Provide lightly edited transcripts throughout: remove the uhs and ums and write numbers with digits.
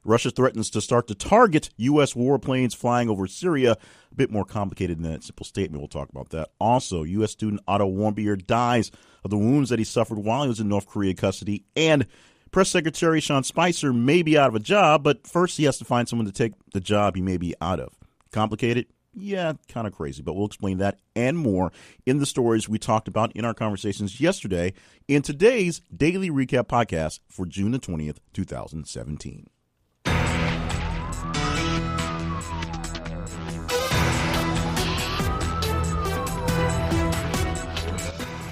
Russia threatens to start to target U.S. warplanes flying over Syria. A bit more complicated than that simple statement. We'll talk about that. Also, U.S. student Otto Warmbier dies of the wounds that he suffered while he was in North Korea custody. And Press Secretary Sean Spicer may be out of a job, but first he has to find someone to take the job he may be out of. Complicated? Yeah, kind of crazy, but we'll explain that and more in the stories we talked about in our conversations yesterday in today's Daily Recap podcast for June the 20th, 2017.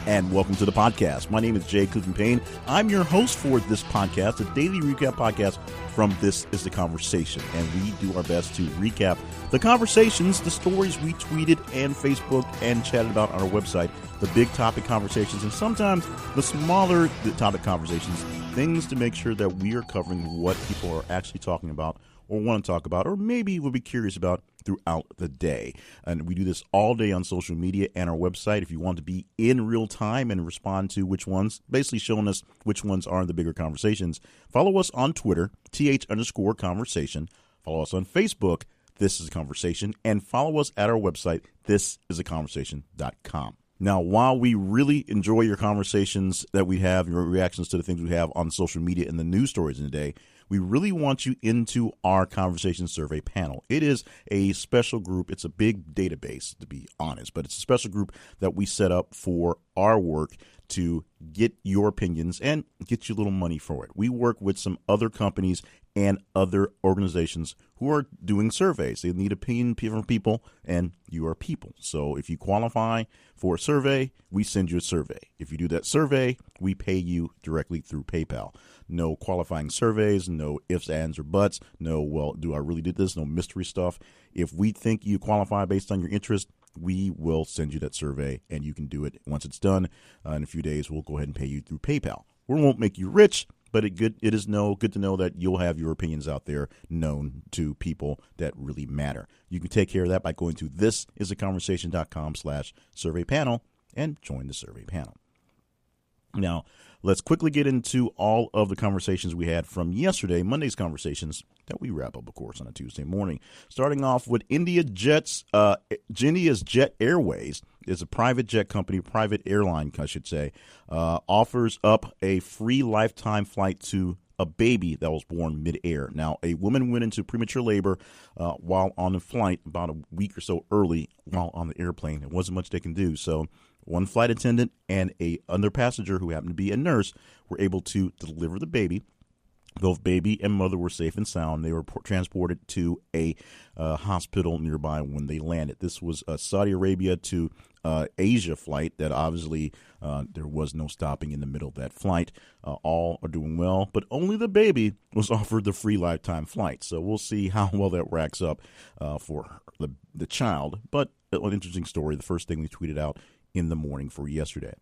And welcome to the podcast. My name is Jay Cleveland Payne. I'm your host for this podcast, a daily recap podcast from This Is the Conversation. And we do our best to recap the conversations, the stories we tweeted and Facebook and chatted about on our website, the big topic conversations, and sometimes the smaller topic conversations, things to make sure that we are covering what people are actually talking about or want to talk about, or maybe will be curious about throughout the day. And we do this all day on social media and our website. If you want to be in real time and respond to which ones, basically showing us which ones are the bigger conversations, follow us on Twitter, th_conversation. Follow us on Facebook, This Is a Conversation, and follow us at our website, thisisaconversation.com. Now, while we really enjoy your conversations that we have, your reactions to the things we have on social media and the news stories in the day, we really want you into our conversation survey panel. It is a special group. It's a big database, to be honest, but it's a special group that we set up for our work to get your opinions and get you a little money for it. We work with some other companies and other organizations who are doing surveys. They need opinion from people, and you are people. So if you qualify for a survey, we send you a survey. If you do that survey, we pay you directly through PayPal. No qualifying surveys, no ifs, ands, or buts. No, well, do I really do this? No mystery stuff. If we think you qualify based on your interest, we will send you that survey, and you can do it once it's done. In a few days, we'll go ahead and pay you through PayPal. We won't make you rich, but it is good to know that you'll have your opinions out there known to people that really matter. You can take care of that by going to thisisaconversation.com/survey panel and join the survey panel. Now, let's quickly get into all of the conversations we had from yesterday, Monday's conversations that we wrap up, of course, on a Tuesday morning. Starting off with India's Jet Airways is a private jet company, private airline, I should say, offers up a free lifetime flight to a baby that was born midair. Now, a woman went into premature labor while on the flight about a week or so early while on the airplane. There wasn't much they can do, so one flight attendant and a other passenger who happened to be a nurse were able to deliver the baby. Both baby and mother were safe and sound. They were transported to a hospital nearby when they landed. This was a Saudi Arabia to Asia flight that obviously there was no stopping in the middle of that flight. All are doing well, but only the baby was offered the free lifetime flight. So we'll see how well that racks up for the child. But an interesting story. The first thing we tweeted out in the morning for yesterday.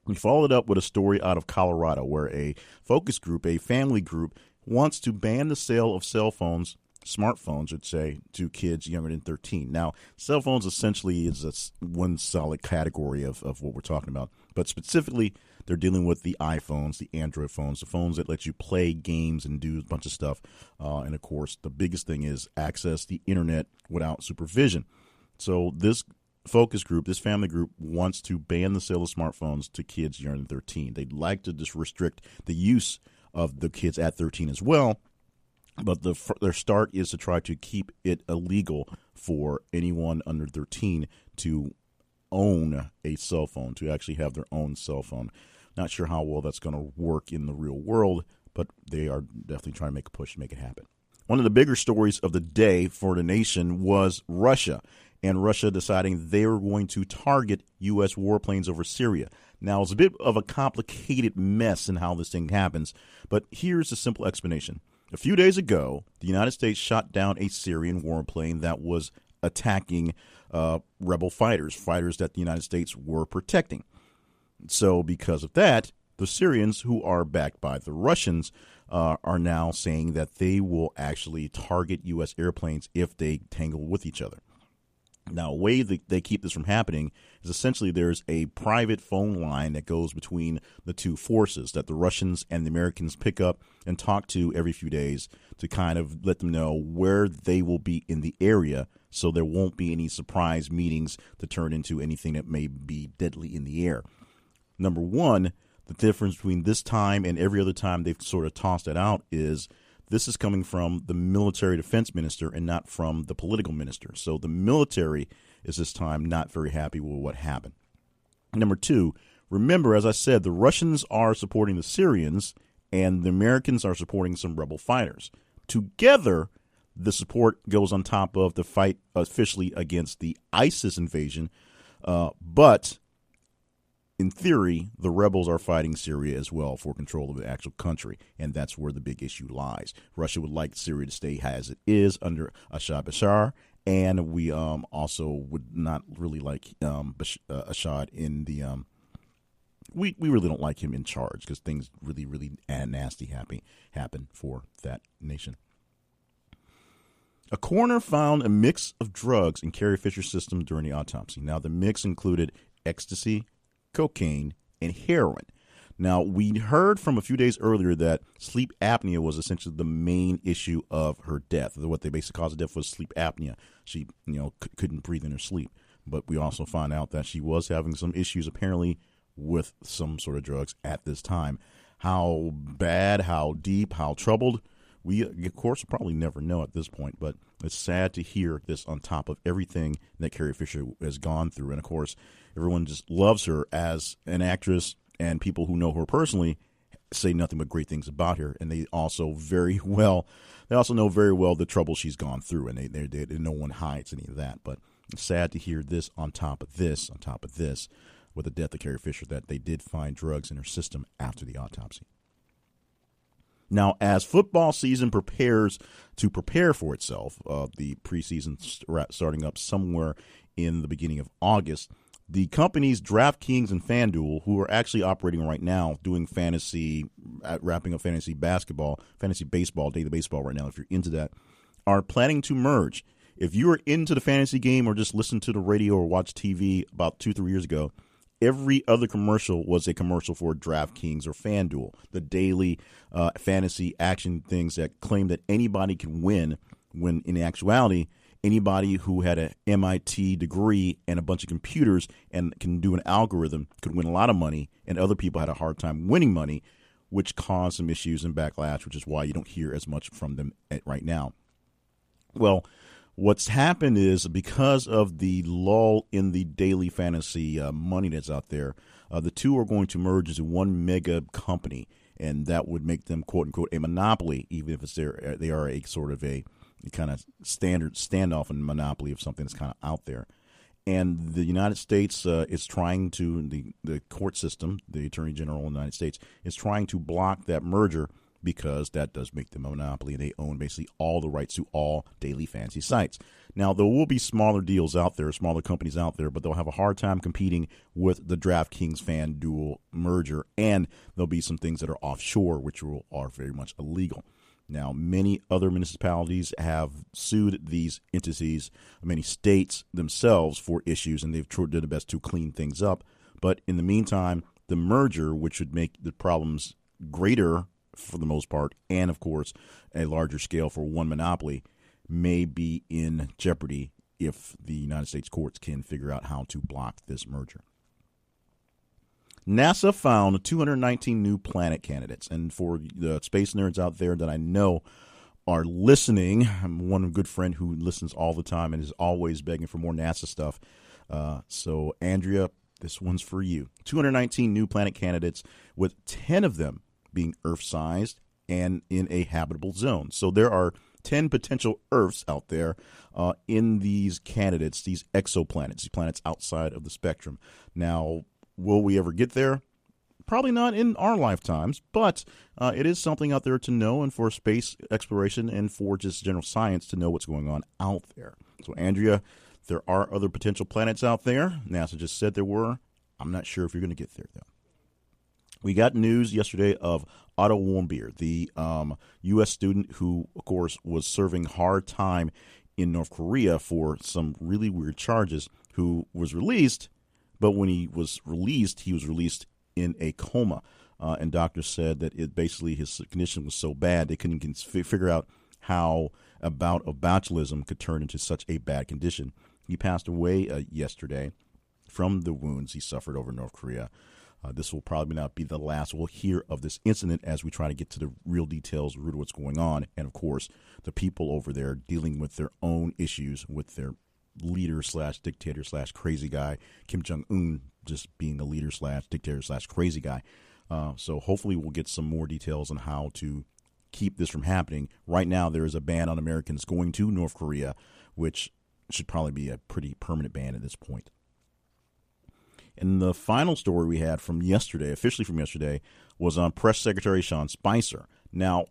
We followed up with a story out of Colorado where a focus group, a family group, wants to ban the sale of cell phones, smartphones, I'd say, to kids younger than 13. Now, cell phones essentially is one solid category of what we're talking about. But specifically, they're dealing with the iPhones, the Android phones, the phones that let you play games and do a bunch of stuff. And, of course, the biggest thing is access the Internet without supervision. So this focus group, this family group, wants to ban the sale of smartphones to kids younger than 13. They'd like to just restrict the use of the kids at 13 as well, but their start is to try to keep it illegal for anyone under 13 to own a cell phone, to actually have their own cell phone. Not sure how well that's going to work in the real world, but they are definitely trying to make a push to make it happen. One of the bigger stories of the day for the nation was Russia, and Russia deciding they were going to target U.S. warplanes over Syria. Now, it's a bit of a complicated mess in how this thing happens, but here's a simple explanation. A few days ago, the United States shot down a Syrian warplane that was attacking rebel fighters that the United States were protecting. So because of that, the Syrians, who are backed by the Russians, are now saying that they will actually target U.S. airplanes if they tangle with each other. Now, a way that they keep this from happening is essentially there's a private phone line that goes between the two forces that the Russians and the Americans pick up and talk to every few days to kind of let them know where they will be in the area, so there won't be any surprise meetings to turn into anything that may be deadly in the air. Number one, the difference between this time and every other time they've sort of tossed it out is this is coming from the military defense minister and not from the political minister. So the military is this time not very happy with what happened. Number two, remember, as I said, the Russians are supporting the Syrians and the Americans are supporting some rebel fighters. Together, the support goes on top of the fight officially against the ISIS invasion, but in theory, the rebels are fighting Syria as well for control of the actual country, and that's where the big issue lies. Russia would like Syria to stay as it is under Bashar, and we also would not really like Assad in the we really don't like him in charge because things really, really nasty happen for that nation. A coroner found a mix of drugs in Carrie Fisher's system during the autopsy. Now, the mix included ecstasy, cocaine, and heroin. Now, we heard from a few days earlier that sleep apnea was essentially the main issue of her death. What they basically caused the death was sleep apnea. She, couldn't breathe in her sleep. But we also found out that she was having some issues apparently with some sort of drugs at this time. How bad, how deep, how troubled, we, of course, probably never know at this point, but it's sad to hear this on top of everything that Carrie Fisher has gone through. And, of course, everyone just loves her as an actress, and people who know her personally say nothing but great things about her. And they also know very well the trouble she's gone through, and no one hides any of that. But it's sad to hear this on top of this, with the death of Carrie Fisher, that they did find drugs in her system after the autopsy. Now, as football season prepares for itself, the preseason starting up somewhere in the beginning of August, the companies DraftKings and FanDuel, who are actually operating right now, doing wrapping up fantasy baseball, daily baseball right now, if you're into that, are planning to merge. If you were into the fantasy game or just listened to the radio or watched TV about 2-3 years ago, every other commercial was a commercial for DraftKings or FanDuel, the daily fantasy action things that claim that anybody can win, when in actuality, anybody who had an MIT degree and a bunch of computers and can do an algorithm could win a lot of money, and other people had a hard time winning money, which caused some issues and backlash, which is why you don't hear as much from them right now. Well, what's happened is because of the lull in the daily fantasy money that's out there, the two are going to merge into one mega company, and that would make them, quote unquote, a monopoly, even if they are a sort of a kind of standard standoff and monopoly of something that's kind of out there. And the United States is trying to, the court system, the Attorney General of the United States, is trying to block that merger, because that does make them a monopoly, and they own basically all the rights to all daily fantasy sites. Now, there will be smaller deals out there, smaller companies out there, but they'll have a hard time competing with the DraftKings FanDuel merger, and there'll be some things that are offshore, which are very much illegal. Now, many other municipalities have sued these entities, many states themselves, for issues, and they've tried their best to clean things up. But in the meantime, the merger, which would make the problems greater for the most part, and of course a larger scale for one monopoly, may be in jeopardy if the United States courts can figure out how to block this merger. NASA found 219 new planet candidates, and for the space nerds out there that I know are listening, I'm one good friend who listens all the time and is always begging for more NASA stuff. So Andrea, this one's for you. 219 new planet candidates, with 10 of them being Earth-sized and in a habitable zone. So there are 10 potential Earths out there in these candidates, these exoplanets, these planets outside of the spectrum. Now, will we ever get there? Probably not in our lifetimes, but it is something out there to know, and for space exploration and for just general science to know what's going on out there. So, Andrea, there are other potential planets out there. NASA just said there were. I'm not sure if you're going to get there, though. We got news yesterday of Otto Warmbier, the U.S. student who, of course, was serving hard time in North Korea for some really weird charges, who was released, but when he was released in a coma. And doctors said that basically his condition was so bad they couldn't figure out how a bout of botulism could turn into such a bad condition. He passed away yesterday from the wounds he suffered over North Korea. This will probably not be the last we'll hear of this incident as we try to get to the real details, root of what's going on. And, of course, the people over there dealing with their own issues with their leader/dictator/crazy guy, Kim Jong-un, just being a leader/dictator/crazy guy. So hopefully we'll get some more details on how to keep this from happening. Right now there is a ban on Americans going to North Korea, which should probably be a pretty permanent ban at this point. And the final story we had from yesterday, officially from yesterday, was on Press Secretary Sean Spicer. Now,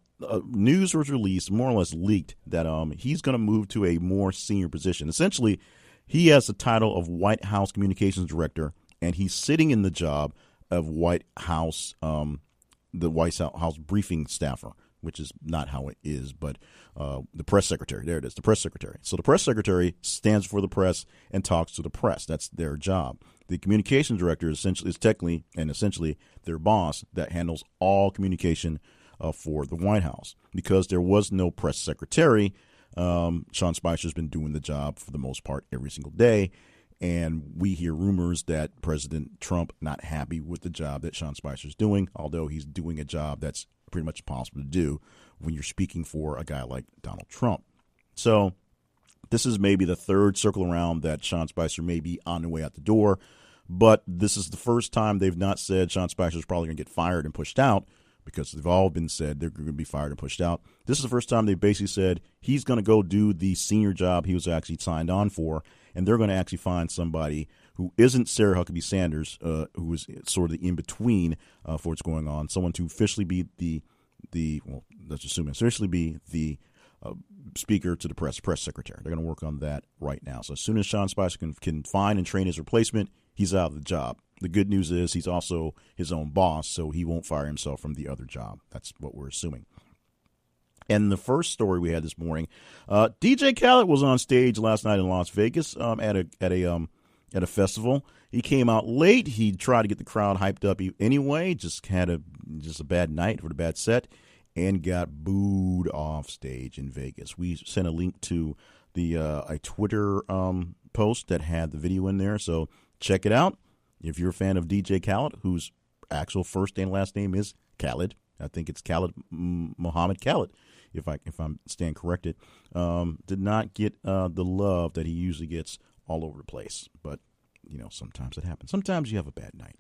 news was released, more or less leaked, that he's going to move to a more senior position. Essentially, he has the title of White House Communications Director, and he's sitting in the job of White House, the White House briefing staffer, which is not how it is, but the press secretary. There it is, the press secretary. So the press secretary stands for the press and talks to the press. That's their job. The communications director is essentially their boss that handles all communication for the White House. Because there was no press secretary, Sean Spicer's been doing the job for the most part every single day. And we hear rumors that President Trump not happy with the job that Sean Spicer's doing, although he's doing a job that's pretty much impossible to do when you're speaking for a guy like Donald Trump. So this is maybe the third circle around that Sean Spicer may be on the way out the door. But this is the first time they've not said Sean Spicer's probably going to get fired and pushed out, because they've all been said they're going to be fired and pushed out. This is the first time they basically said he's going to go do the senior job he was actually signed on for, and they're going to actually find somebody who isn't Sarah Huckabee Sanders, who is sort of the in-between for what's going on, someone to officially be officially be the speaker to the press secretary. They're going to work on that right now. So as soon as Sean Spicer can find and train his replacement, he's out of the job. The good news is he's also his own boss, so he won't fire himself from the other job. That's what we're assuming. And the first story we had this morning, DJ Khaled was on stage last night in Las Vegas at a festival. He came out late. He tried to get the crowd hyped up anyway. Just had a bad night with a bad set, and got booed off stage in Vegas. We sent a link to a Twitter post that had the video in there, so check it out. If you're a fan of DJ Khaled, whose actual first and last name is Khaled, I think it's Khaled Muhammad Khaled, if I'm stand corrected, did not get the love that he usually gets all over the place. But sometimes it happens. Sometimes you have a bad night,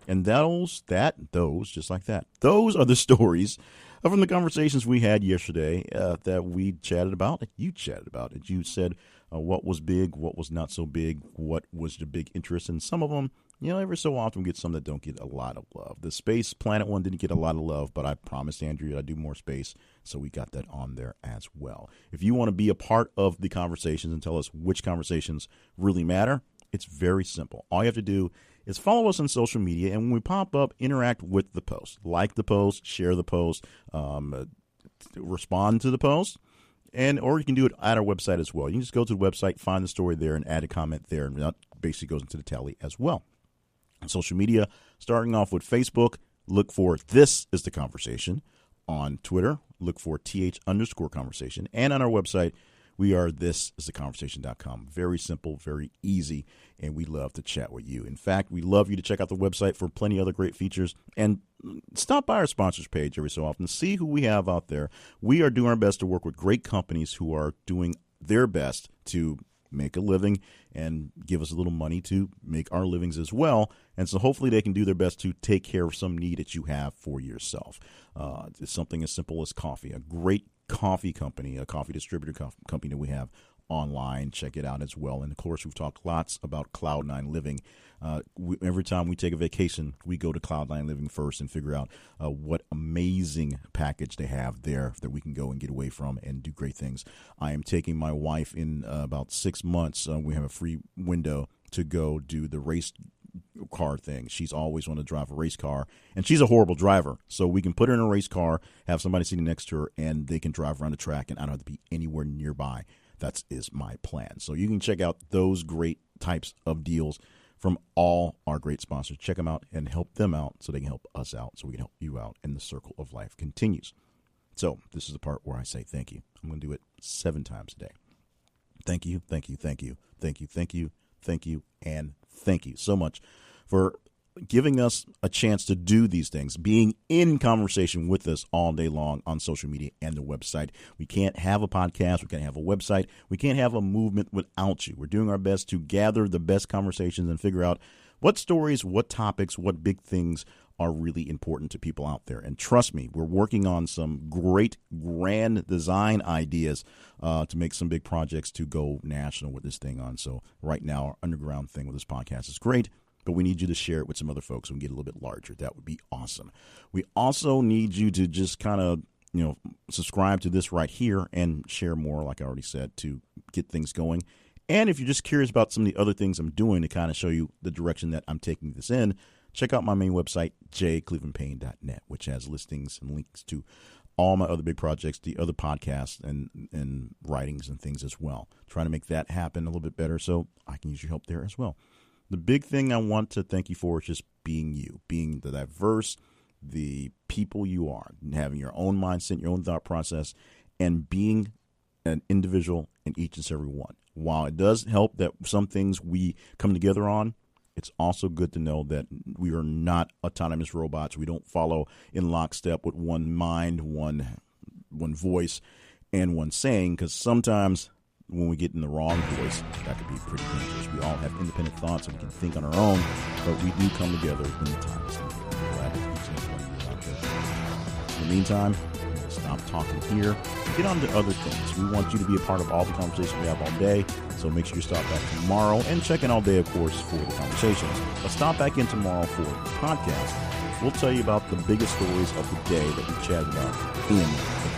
and those just like that. Those are the stories from the conversations we had yesterday that we chatted about, that you chatted about, that you said what was big, what was not so big, what was the big interest, and some of them. Every so often we get some that don't get a lot of love. The Space Planet one didn't get a lot of love, but I promised Andrea I'd do more space, so we got that on there as well. If you want to be a part of the conversations and tell us which conversations really matter, it's very simple. All you have to do is follow us on social media, and when we pop up, interact with the post. Like the post, share the post, respond to the post, or you can do it at our website as well. You can just go to the website, find the story there, and add a comment there, and that basically goes into the tally as well. Social media, starting off with Facebook, look for This Is the Conversation. On Twitter, look for th_conversation. And on our website, we are thisistheconversation.com. Very simple, very easy, and we love to chat with you. In fact, we love you to check out the website for plenty of other great features, and stop by our sponsors page every so often. See who we have out there. We are doing our best to work with great companies who are doing their best to make a living and give us a little money to make our livings as well. And so hopefully they can do their best to take care of some need that you have for yourself. It's something as simple as coffee, a great coffee company, a coffee distributor company that we have online. Check it out as well. And of course, we've talked lots about Cloud9 Living. Every time we take a vacation, we go to Cloud9 Living first and figure out what amazing package they have there that we can go and get away from and do great things. I am taking my wife in about 6 months. We have a free window to go do the race car thing. She's always wanted to drive a race car, and she's a horrible driver. So we can put her in a race car, have somebody sitting next to her, and they can drive around the track, and I don't have to be anywhere nearby. That is my plan. So you can check out those great types of deals from all our great sponsors. Check them out and help them out so they can help us out, so we can help you out, and the circle of life continues. So this is the part where I say thank you. I'm going to do it 7 times a day. Thank you, thank you, thank you, thank you, thank you, thank you, and thank you so much for giving us a chance to do these things, being in conversation with us all day long on social media and the website. We can't have a podcast. We can't have a website. We can't have a movement without you. We're doing our best to gather the best conversations and figure out what stories, what topics, what big things are really important to people out there. And trust me, we're working on some great grand design ideas to make some big projects to go national with this thing on. So right now, our underground thing with this podcast is great, but we need you to share it with some other folks so we can get a little bit larger. That would be awesome. We also need you to just kind of, subscribe to this right here and share more, like I already said, to get things going. And if you're just curious about some of the other things I'm doing to kind of show you the direction that I'm taking this in, check out my main website, jclevelandpayne.net, which has listings and links to all my other big projects, the other podcasts and writings and things as well. Trying to make that happen a little bit better so I can use your help there as well. The big thing I want to thank you for is just being you, being the diverse, the people you are, having your own mindset, your own thought process, and being an individual in each and every one. While it does help that some things we come together on, it's also good to know that we are not autonomous robots. We don't follow in lockstep with one mind, one voice, and one saying, because sometimes when we get in the wrong voice, that could be pretty dangerous. We all have independent thoughts and we can think on our own, but we do come together when the time is needed. I'm glad that each and every one of you are out there. In the meantime, stop talking here. Get on to other things. We want you to be a part of all the conversations we have all day, so make sure you stop back tomorrow and check in all day, of course, for the conversations. But stop back in tomorrow for the podcast. We'll tell you about the biggest stories of the day that we chatted about in the